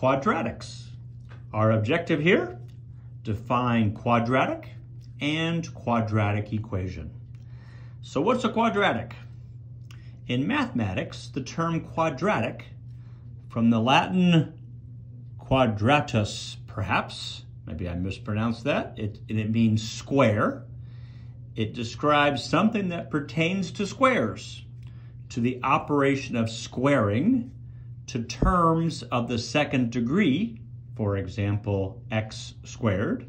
Quadratics. Our objective here, define quadratic and quadratic equation. So what's a quadratic? In mathematics, the term quadratic, from the Latin quadratus, perhaps, maybe I mispronounced that, it means square. It describes something that pertains to squares, to the operation of squaring, to terms of the second degree, for example, x squared,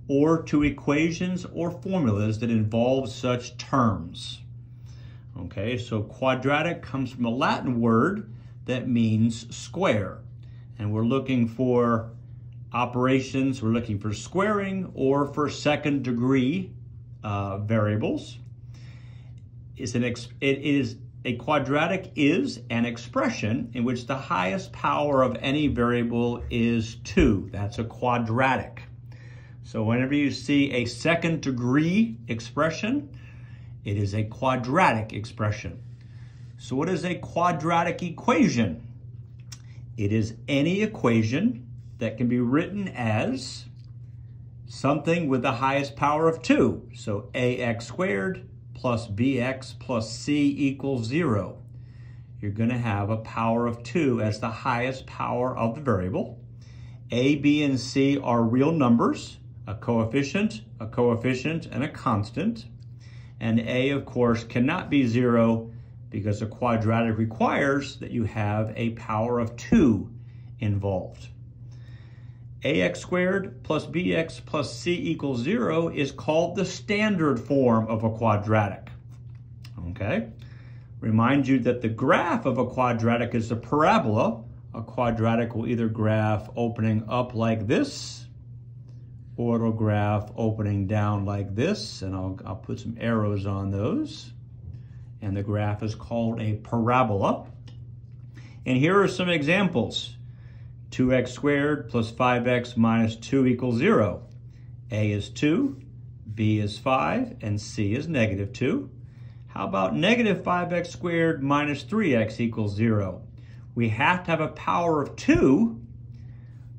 or to equations or formulas that involve such terms. Okay, so quadratic comes from a Latin word that means square. And we're looking for operations, we're looking for squaring or for second degree variables. A quadratic is an expression in which the highest power of any variable is 2. That's a quadratic. So whenever you see a second degree expression, it is a quadratic expression. So what is a quadratic equation? It is any equation that can be written as something with the highest power of 2. So ax squared plus bx plus c equals 0. You're going to have a power of 2 as the highest power of the variable. A, b, and c are real numbers, a coefficient, and a constant. And a, of course, cannot be 0 because a quadratic requires that you have a power of 2 involved. Ax squared plus bx plus c equals 0 is called the standard form of a quadratic. Okay? Remind you that the graph of a quadratic is a parabola. A quadratic will either graph opening up like this, or it'll graph opening down like this, and I'll put some arrows on those. And the graph is called a parabola. And here are some examples. 2x squared plus 5x minus 2 equals 0. A is 2, b is 5, and c is negative 2. How about negative 5x squared minus 3x equals 0? We have to have a power of 2,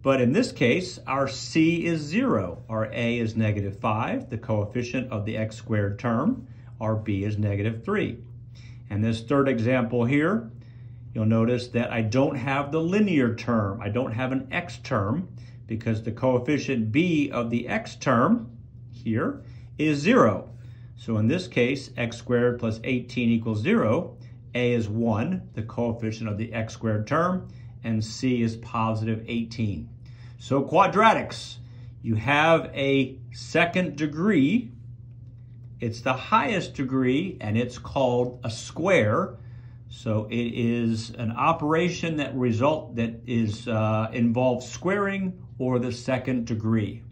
but in this case, our c is 0. Our a is negative 5, the coefficient of the x squared term. Our b is negative 3. And this third example here, you'll notice that I don't have the linear term. I don't have an x term because the coefficient b of the x term here is 0. So in this case, x squared plus 18 equals 0. A is 1, the coefficient of the x squared term, and c is positive 18. So quadratics, you have a second degree. It's the highest degree, and it's called a square. So it is an operation that involves squaring or the second degree.